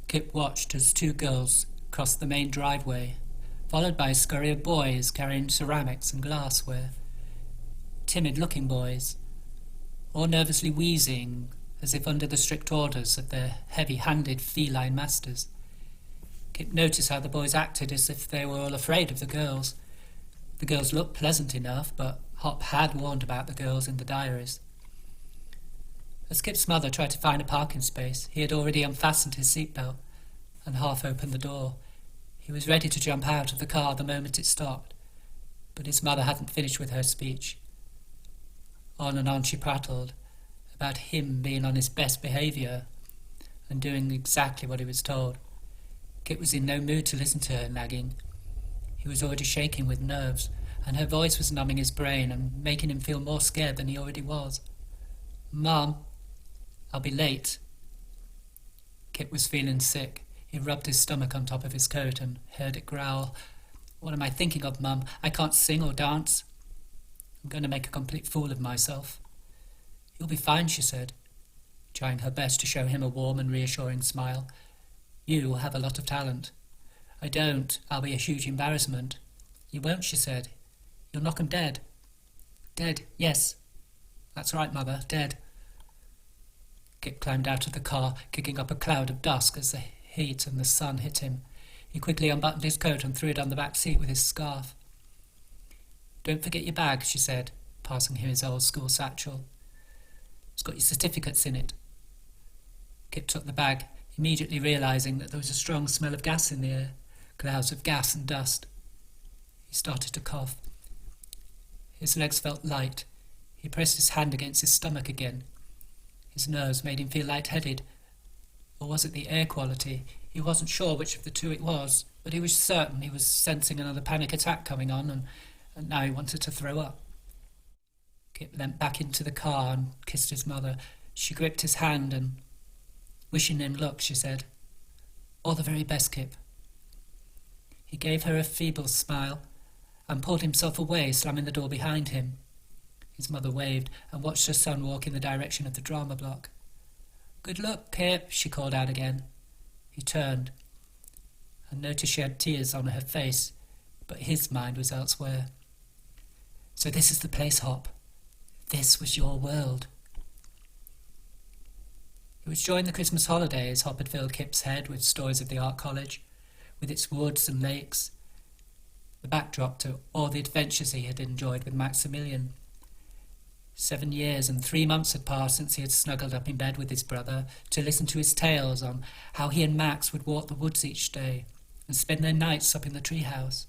Kip watched as two girls crossed the main driveway, followed by a scurry of boys carrying ceramics and glassware. Timid-looking boys, all nervously wheezing as if under the strict orders of their heavy-handed feline masters. Kip noticed how the boys acted as if they were all afraid of the girls. The girls looked pleasant enough, but Hop had warned about the girls in the diaries. As Kip's mother tried to find a parking space, he had already unfastened his seatbelt and half opened the door. He was ready to jump out of the car the moment it stopped, but his mother hadn't finished with her speech. On and on she prattled about him being on his best behaviour and doing exactly what he was told. Kip was in no mood to listen to her nagging. He was already shaking with nerves, and her voice was numbing his brain and making him feel more scared than he already was. "Mum, I'll be late." Kip was feeling sick. He rubbed his stomach on top of his coat and heard it growl. "What am I thinking of, Mum? I can't sing or dance. I'm going to make a complete fool of myself." "You'll be fine," she said, trying her best to show him a warm and reassuring smile. "You have a lot of talent." "I don't. I'll be a huge embarrassment." "You won't," she said. "You'll knock 'em dead." "Dead, yes. That's right, Mother, dead." Kip climbed out of the car, kicking up a cloud of dust as the heat and the sun hit him. He quickly unbuttoned his coat and threw it on the back seat with his scarf. "Don't forget your bag," she said, passing him his old school satchel. "It's got your certificates in it." Kip took the bag, immediately realising that there was a strong smell of gas in the air, clouds of gas and dust. He started to cough. His legs felt light. He pressed his hand against his stomach again. His nerves made him feel lightheaded. Or was it the air quality? He wasn't sure which of the two it was, but he was certain he was sensing another panic attack coming on, and now he wanted to throw up. Kip leant back into the car and kissed his mother. She gripped his hand and, "Wishing him luck," she said. "All the very best, Kip." He gave her a feeble smile and pulled himself away, slamming the door behind him. His mother waved and watched her son walk in the direction of the drama block. "Good luck, Kip," she called out again. He turned and noticed she had tears on her face, but his mind was elsewhere. "So this is the place, Hop. This was your world." It was during the Christmas holidays Hop had filled Kip's head with stories of the art college, with its woods and lakes, the backdrop to all the adventures he had enjoyed with Maximilian. 7 years and 3 months had passed since he had snuggled up in bed with his brother to listen to his tales on how he and Max would walk the woods each day and spend their nights up in the treehouse.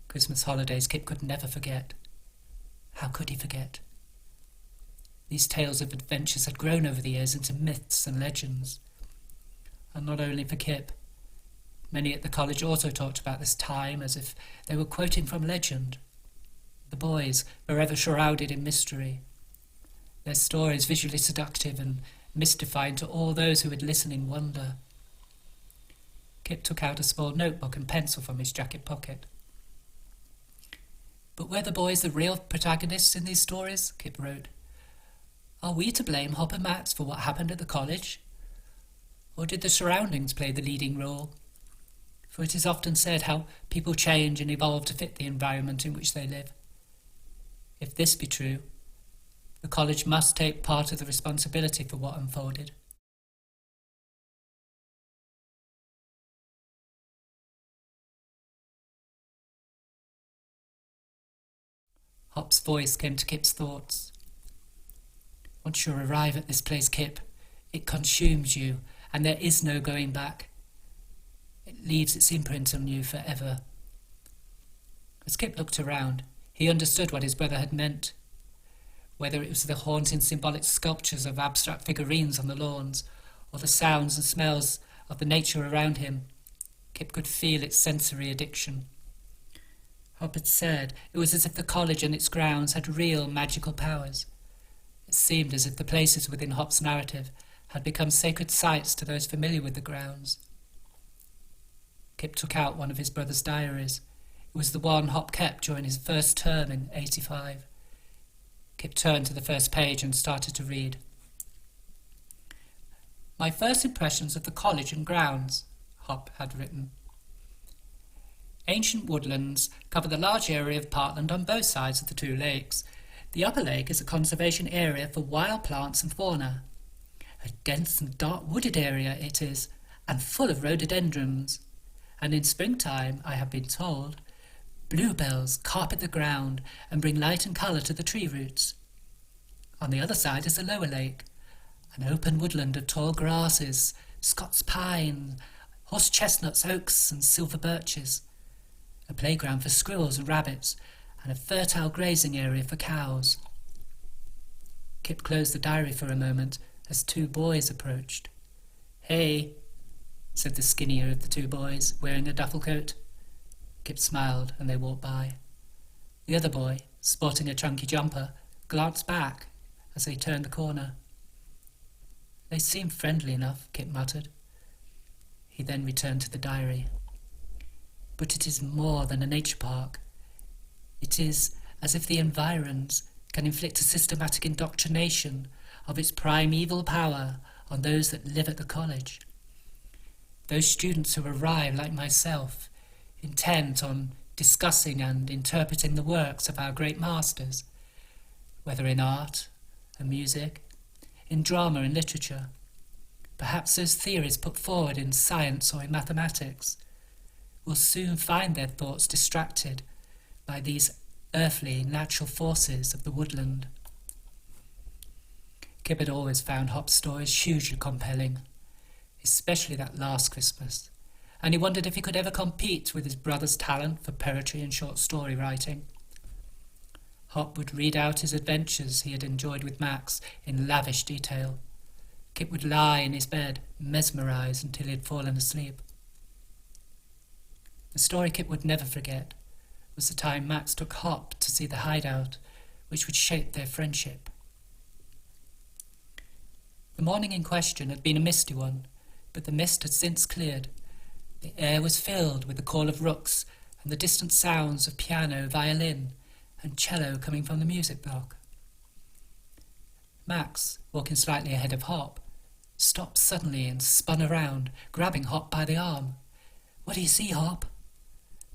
Christmas holidays Kip could never forget. How could he forget? These tales of adventures had grown over the years into myths and legends. And not only for Kip. Many at the college also talked about this time as if they were quoting from legend. The boys, forever shrouded in mystery. Their stories visually seductive and mystifying to all those who would listen in wonder. Kip took out a small notebook and pencil from his jacket pocket. "But were the boys the real protagonists in these stories?" Kip wrote. "Are we to blame Hop and Max for what happened at the college? Or did the surroundings play the leading role? For it is often said how people change and evolve to fit the environment in which they live. If this be true, the college must take part of the responsibility for what unfolded." Hop's voice came to Kip's thoughts. "Once you arrive at this place, Kip, it consumes you, and there is no going back. It leaves its imprint on you forever." As Kip looked around, he understood what his brother had meant. Whether it was the haunting symbolic sculptures of abstract figurines on the lawns, or the sounds and smells of the nature around him, Kip could feel its sensory addiction. Hop had said it was as if the college and its grounds had real magical powers. It seemed as if the places within Hop's narrative had become sacred sites to those familiar with the grounds. Kip took out one of his brother's diaries. It was the one Hop kept during his first term in '85. Kip turned to the first page and started to read. My first impressions of the college and grounds, Hop had written. Ancient woodlands cover the large area of parkland on both sides of the two lakes. The upper lake is a conservation area for wild plants and fauna. A dense and dark wooded area it is, and full of rhododendrons. And in springtime, I have been told, bluebells carpet the ground and bring light and colour to the tree roots. On the other side is the lower lake, an open woodland of tall grasses, Scots pine, horse chestnuts, oaks and silver birches, a playground for squirrels and rabbits, and a fertile grazing area for cows. Kip closed the diary for a moment as two boys approached. "Hey," said the skinnier of the two boys, wearing a duffel coat. Kip smiled and they walked by. The other boy, sporting a chunky jumper, glanced back as they turned the corner. "They seem friendly enough," Kip muttered. He then returned to the diary. "But it is more than a nature park. It is as if the environs can inflict a systematic indoctrination of its primeval power on those that live at the college. Those students who arrive, like myself, intent on discussing and interpreting the works of our great masters, whether in art and music, in drama and literature, perhaps those theories put forward in science or in mathematics, will soon find their thoughts distracted by these earthly natural forces of the woodland." Kip had always found Hop's stories hugely compelling, especially that last Christmas, and he wondered if he could ever compete with his brother's talent for poetry and short story writing. Hop would read out his adventures he had enjoyed with Max in lavish detail. Kip would lie in his bed, mesmerised until he had fallen asleep. The story Kip would never forget was the time Max took Hop to see the hideout, which would shape their friendship. The morning in question had been a misty one, but the mist had since cleared. The air was filled with the call of rooks and the distant sounds of piano, violin, and cello coming from the music block. Max, walking slightly ahead of Hop, stopped suddenly and spun around, grabbing Hop by the arm. "What do you see, Hop?"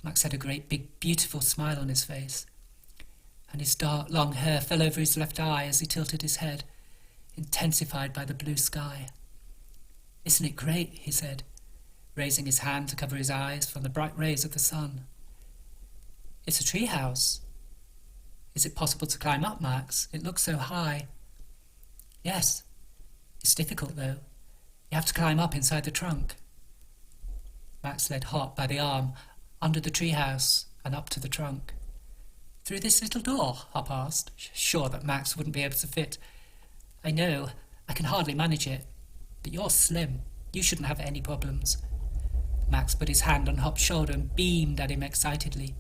Max had a great big beautiful smile on his face, and his dark long hair fell over his left eye as he tilted his head, intensified by the blue sky. "Isn't it great?" he said, raising his hand to cover his eyes from the bright rays of the sun. "It's a tree house. Is it possible to climb up, Max? It looks so high." "Yes. It's difficult, though. You have to climb up inside the trunk." Max led Hop by the arm under the treehouse and up to the trunk. "Through this little door?" Hop asked, sure that Max wouldn't be able to fit. "I know. I can hardly manage it. But you're slim. You shouldn't have any problems." Max put his hand on Hop's shoulder and beamed at him excitedly.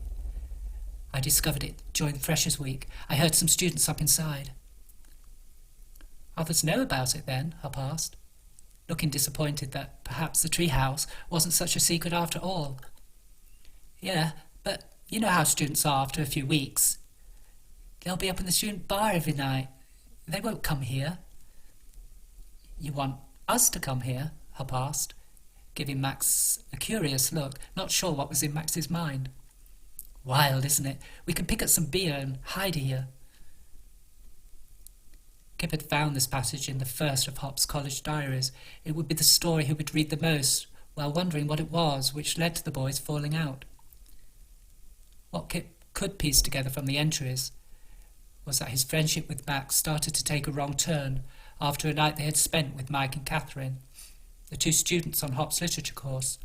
"I discovered it during Freshers' Week. I heard some students up inside." "Others know about it then?" Hop asked, looking disappointed that perhaps the treehouse wasn't such a secret after all. "Yeah, but you know how students are after a few weeks. They'll be up in the student bar every night. They won't come here." "You want us to come here?" Hop asked, giving Max a curious look, not sure what was in Max's mind. "Wild, isn't it? We can pick up some beer and hide here." Kip had found this passage in the first of Hop's college diaries. It would be the story he would read the most, while wondering what it was which led to the boys falling out. What Kip could piece together from the entries was that his friendship with Max started to take a wrong turn after a night they had spent with Mike and Catherine, the two students on Hop's literature course.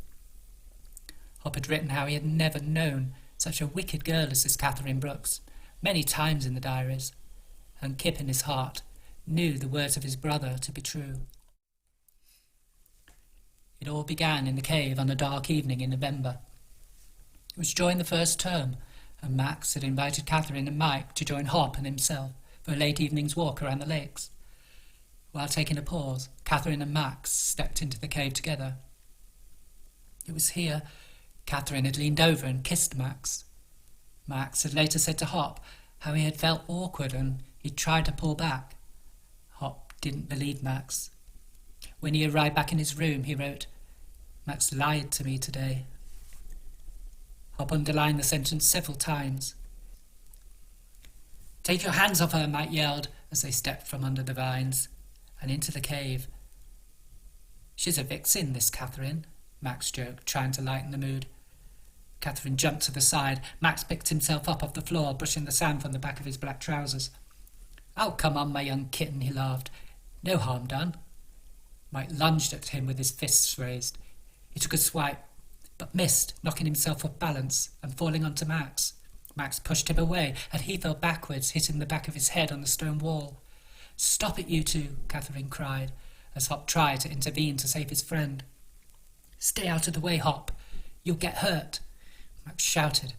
Hop had written how he had never known such a wicked girl as this Catherine Brooks, many times in the diaries, and Kip in his heart knew the words of his brother to be true. It all began in the cave on a dark evening in November. It was during the first term, and Max had invited Catherine and Mike to join Hop and himself for a late evening's walk around the lakes. While taking a pause, Catherine and Max stepped into the cave together. It was here Catherine had leaned over and kissed Max. Max had later said to Hop how he had felt awkward and he'd tried to pull back. Hop didn't believe Max. When he arrived back in his room, he wrote, "Max lied to me today." Hop underlined the sentence several times. "Take your hands off her," Mike yelled as they stepped from under the vines and into the cave. "She's a vixen, this Catherine," Max joked, trying to lighten the mood. Catherine jumped to the side. Max picked himself up off the floor, brushing the sand from the back of his black trousers. "Oh, come on, my young kitten," he laughed. "No harm done." Mike lunged at him with his fists raised. He took a swipe, but missed, knocking himself off balance and falling onto Max. Max pushed him away, and he fell backwards, hitting the back of his head on the stone wall. "Stop it, you two," Catherine cried, as Hop tried to intervene to save his friend. "Stay out of the way, Hop. You'll get hurt," Max shouted,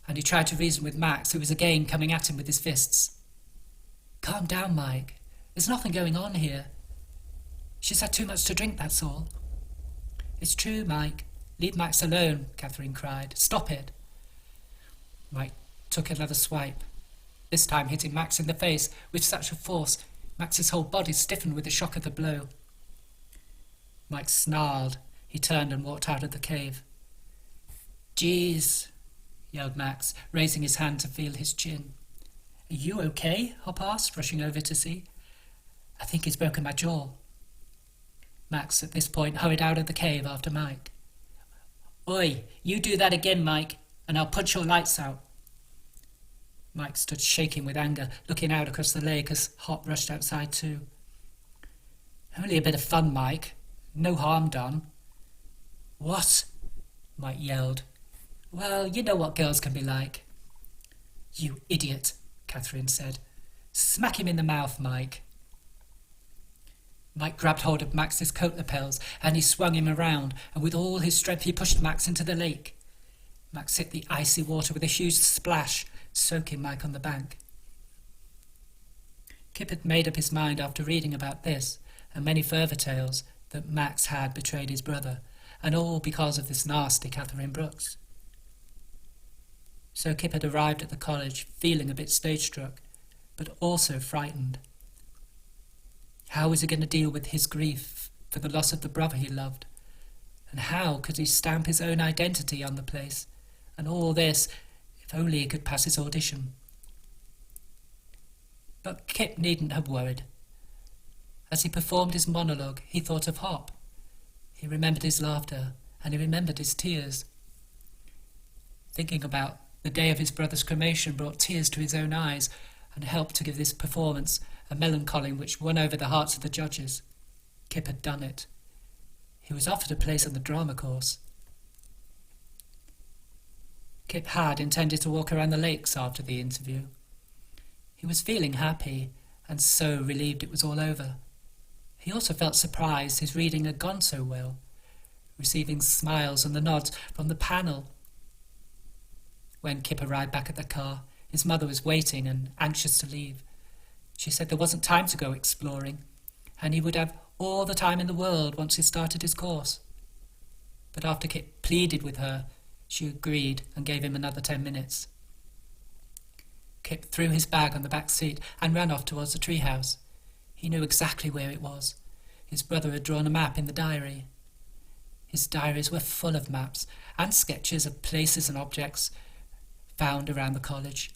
and he tried to reason with Max, who was again coming at him with his fists. "Calm down, Mike. There's nothing going on here. She's had too much to drink, that's all." "It's true, Mike. Leave Max alone," Catherine cried. "Stop it." Mike took another swipe, this time hitting Max in the face with such a force Max's whole body stiffened with the shock of the blow. Mike snarled. He turned and walked out of the cave. "Jeez," yelled Max, raising his hand to feel his chin. "Are you okay?" Hop asked, rushing over to see. "I think he's broken my jaw." Max, at this point, hurried out of the cave after Mike. "Oi, you do that again, Mike, and I'll punch your lights out." Mike stood shaking with anger, looking out across the lake as Hop rushed outside too. "Only a bit of fun, Mike. No harm done." "What?" Mike yelled. "Well, you know what girls can be like." "You idiot," Catherine said. "Smack him in the mouth, Mike." Mike grabbed hold of Max's coat lapels and he swung him around, and with all his strength he pushed Max into the lake. Max hit the icy water with a huge splash, soaking Mike on the bank. Kip had made up his mind after reading about this and many further tales that Max had betrayed his brother, and all because of this nasty Catherine Brooks. So Kip had arrived at the college feeling a bit stage-struck, but also frightened. How was he going to deal with his grief for the loss of the brother he loved? And how could he stamp his own identity on the place? And all this, if only he could pass his audition. But Kip needn't have worried. As he performed his monologue, he thought of Hop. He remembered his laughter, and he remembered his tears. Thinking about the day of his brother's cremation brought tears to his own eyes and helped to give this performance a melancholy which won over the hearts of the judges. Kip had done it. He was offered a place on the drama course. Kip had intended to walk around the lakes after the interview. He was feeling happy and so relieved it was all over. He also felt surprised his reading had gone so well, receiving smiles and the nods from the panel. When Kip arrived back at the car, his mother was waiting and anxious to leave. She said there wasn't time to go exploring, and he would have all the time in the world once he started his course. But after Kip pleaded with her, she agreed and gave him another 10 minutes. Kip threw his bag on the back seat and ran off towards the treehouse. He knew exactly where it was. His brother had drawn a map in the diary. His diaries were full of maps and sketches of places and objects found around the college.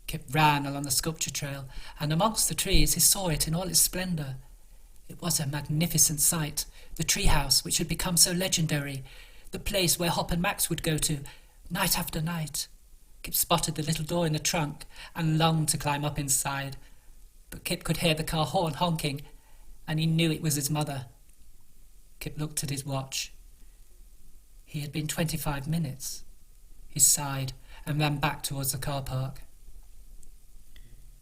Kip ran along the sculpture trail, and amongst the trees he saw it in all its splendour. It was a magnificent sight, the treehouse which had become so legendary, the place where Hop and Max would go to, night after night. Kip spotted the little door in the trunk and longed to climb up inside, but Kip could hear the car horn honking, and he knew it was his mother. Kip looked at his watch. He had been 25 minutes. He sighed and ran back towards the car park.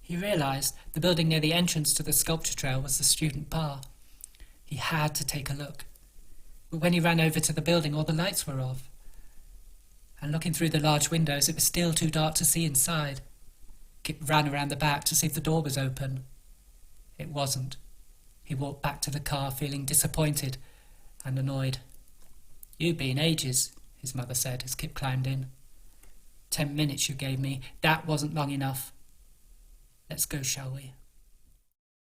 He realised the building near the entrance to the sculpture trail was the student bar. He had to take a look. But when he ran over to the building, all the lights were off. And looking through the large windows, it was still too dark to see inside. Kip ran around the back to see if the door was open. It wasn't. He walked back to the car, feeling disappointed and annoyed. "You've been ages," his mother said as Kip climbed in. 10 minutes you gave me. That wasn't long enough. Let's go, shall we?